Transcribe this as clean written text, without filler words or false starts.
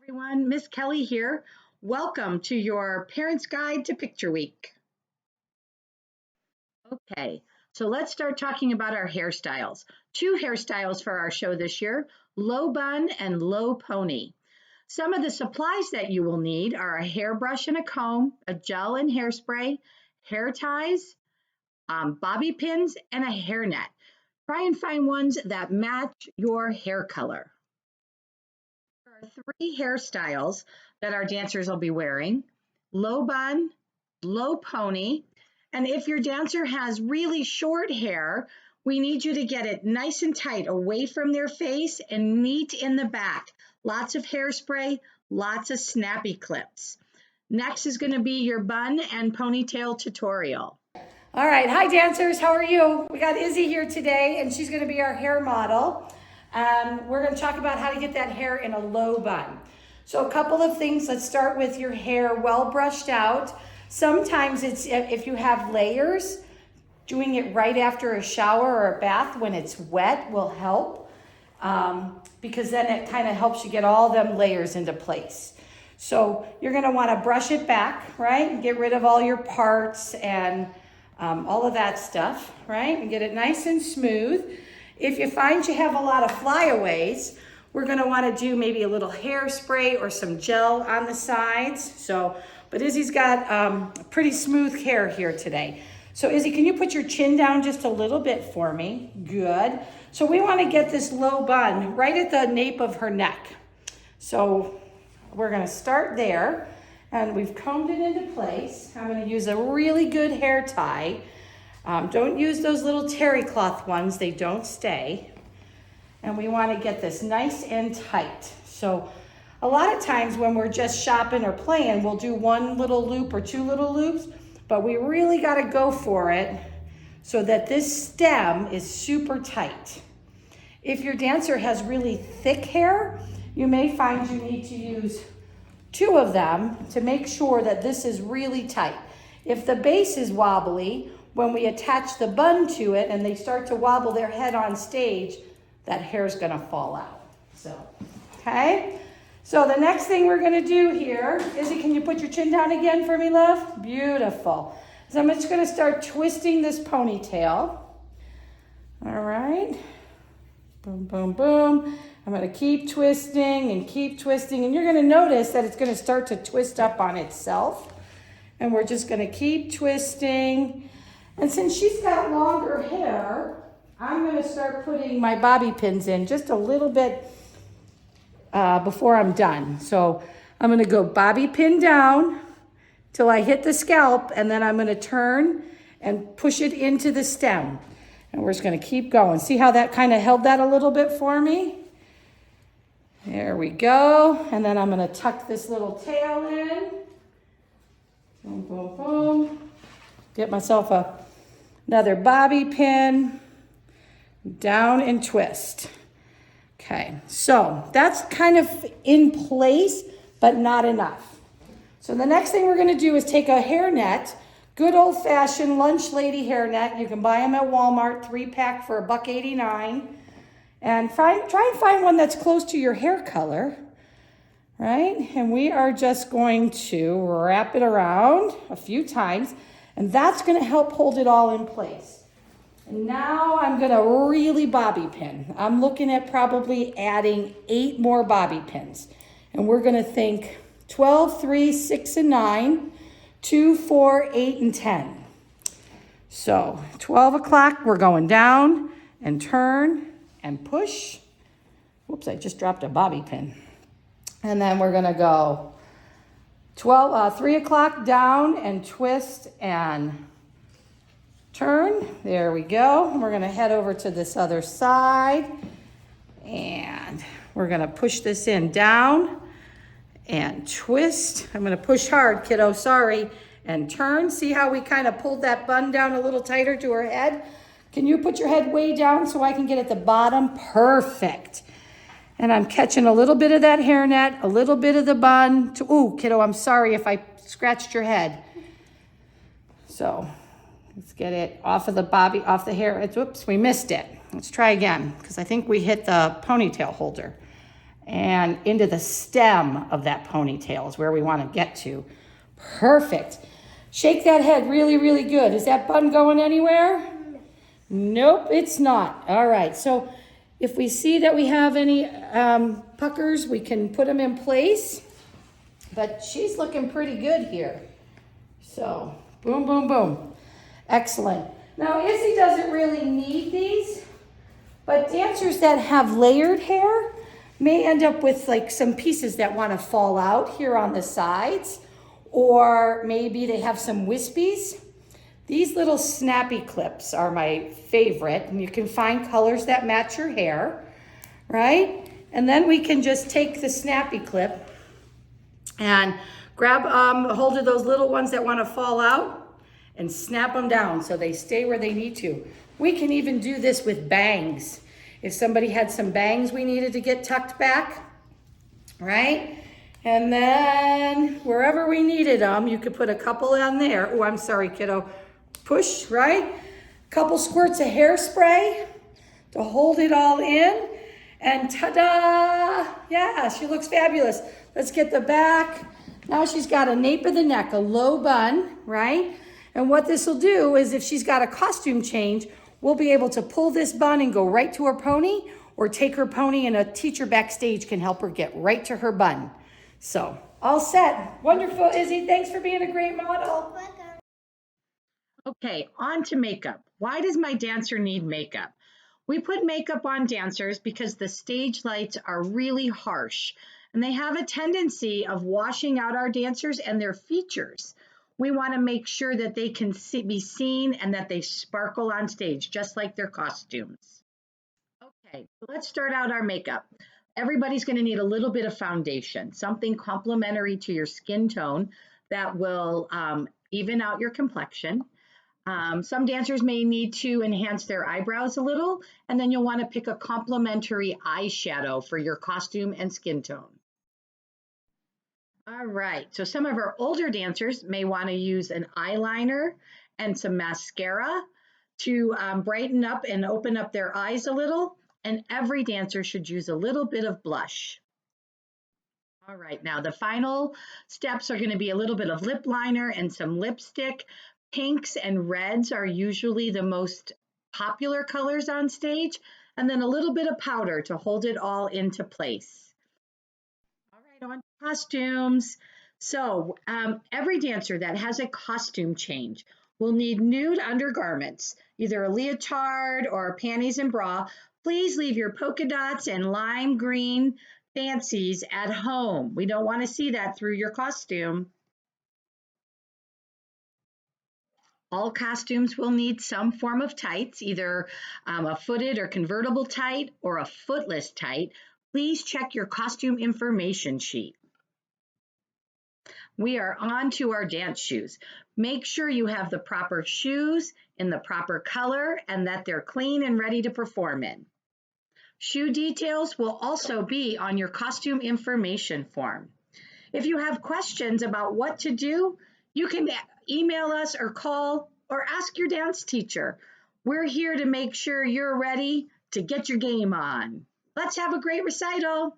Everyone, Miss Kelly here. Welcome to your Parents Guide to Picture Week. Okay, so let's start talking about our hairstyles. Two hairstyles for our show this year, low bun and low pony. Some of the supplies that you will need are a hairbrush and a comb, a gel and hairspray, hair ties, bobby pins, and a hairnet. Try and find ones that match your hair color. There are three hairstyles that our dancers will be wearing: low bun, low pony, and if your dancer has really short hair, we need you to get it nice and tight away from their face and neat in the back. Lots of hairspray, lots of snappy clips. Next is going to be your bun and ponytail tutorial. All right, hi dancers, how are you? We got Izzy here today and she's gonna be our hair model. We're gonna talk about how to get that hair in a low bun. So a couple of things, let's start with your hair well brushed out. Sometimes it's, if you have layers, doing it right after a shower or a bath when it's wet will help, because then it kind of helps you get all them layers into place. So you're gonna wanna brush it back, right? And get rid of all your parts and all of that stuff, right? And get it nice and smooth. If you find you have a lot of flyaways, we're gonna wanna do maybe a little hairspray or some gel on the sides. But Izzy's got pretty smooth hair here today. So Izzy, can you put your chin down just a little bit for me? Good. So we wanna get this low bun right at the nape of her neck. So we're gonna start there. And we've combed it into place. I'm gonna use a really good hair tie. Don't use those little terry cloth ones, they don't stay. And we wanna get this nice and tight. So a lot of times when we're just shopping or playing, we'll do one little loop or two little loops, but we really gotta go for it so that this stem is super tight. If your dancer has really thick hair, you may find you need to use two of them to make sure that this is really tight. If the base is wobbly, when we attach the bun to it and they start to wobble their head on stage, that hair's gonna fall out. Okay? So the next thing we're gonna do here, Izzy, can you put your chin down again for me, love? Beautiful. So I'm just gonna start twisting this ponytail. All right. Boom, boom, boom. I'm gonna keep twisting, and you're gonna notice that it's gonna start to twist up on itself. And we're just gonna keep twisting. And since she's got longer hair, I'm gonna start putting my bobby pins in just a little bit before I'm done. So I'm gonna go bobby pin down till I hit the scalp, and then I'm gonna turn and push it into the stem. And we're just gonna keep going. See how that kind of held that a little bit for me? There we go. And then I'm gonna tuck this little tail in. Boom, boom, boom. Get myself another bobby pin. Down and twist. Okay, so that's kind of in place, but not enough. So the next thing we're gonna do is take a hairnet, good old fashioned lunch lady hairnet. You can buy them at Walmart, 3-pack for $1.89. And try and find one that's close to your hair color, right? And we are just going to wrap it around a few times, and that's gonna help hold it all in place. And now I'm gonna really bobby pin. I'm looking at probably adding 8 more bobby pins. And we're gonna think 12, 3, 6, and 9, 2, 4, 8, and 10. So 12 o'clock, we're going down and turn and push. Whoops, I just dropped a bobby pin. And then we're gonna go 3 o'clock down and twist and turn. There we go. We're gonna head over to this other side and we're gonna push this in down and twist. I'm gonna push hard, kiddo, sorry. And turn. See how we kind of pulled that bun down a little tighter to her head? Can you put your head way down so I can get at the bottom? Perfect. And I'm catching a little bit of that hairnet, a little bit of the bun. Ooh, kiddo, I'm sorry if I scratched your head. So let's get it off of the bobby, off the hair. Whoops, we missed it. Let's try again, because I think we hit the ponytail holder. and into the stem of that ponytail is where we want to get to. Perfect. Shake that head really, really good. Is that bun going anywhere? Nope, it's not. All right, so if we see that we have any puckers, we can put them in place. But she's looking pretty good here. So, boom, boom, boom. Excellent. Now, Izzy doesn't really need these, but dancers that have layered hair may end up with like some pieces that want to fall out here on the sides, or maybe they have some wispies. These little snappy clips are my favorite, and you can find colors that match your hair, right? And then we can just take the snappy clip and grab a hold of those little ones that want to fall out and snap them down so they stay where they need to. We can even do this with bangs. If somebody had some bangs we needed to get tucked back, right? And then wherever we needed them, you could put a couple on there. Oh, I'm sorry, kiddo. Push, right? Couple squirts of hairspray to hold it all in. And ta-da! Yeah, she looks fabulous. Let's get the back. Now she's got a nape of the neck, a low bun, right? And what this will do is if she's got a costume change, we'll be able to pull this bun and go right to her pony, or take her pony and a teacher backstage can help her get right to her bun. So, all set. Wonderful, Izzy. Thanks for being a great model. Okay, on to makeup. Why does my dancer need makeup? We put makeup on dancers because the stage lights are really harsh and they have a tendency of washing out our dancers and their features. We want to make sure that they can be seen and that they sparkle on stage, just like their costumes. Okay, let's start out our makeup. Everybody's going to need a little bit of foundation, something complementary to your skin tone that will even out your complexion. Some dancers may need to enhance their eyebrows a little, and then you'll want to pick a complementary eyeshadow for your costume and skin tone. All right, so some of our older dancers may want to use an eyeliner and some mascara to brighten up and open up their eyes a little, and every dancer should use a little bit of blush. All right, now the final steps are going to be a little bit of lip liner and some lipstick. Pinks and reds are usually the most popular colors on stage, and then a little bit of powder to hold it all into place. All right, on costumes. So every dancer that has a costume change will need nude undergarments, either a leotard or panties and bra. Please leave your polka dots and lime green fancies at home. We don't want to see that through your costume. All costumes will need some form of tights, either a footed or convertible tight or a footless tight. Please check your costume information sheet. We are on to our dance shoes. Make sure you have the proper shoes in the proper color and that they're clean and ready to perform in. Shoe details will also be on your costume information form. If you have questions about what to do, you can email us or call or ask your dance teacher. We're here to make sure you're ready to get your game on. Let's have a great recital.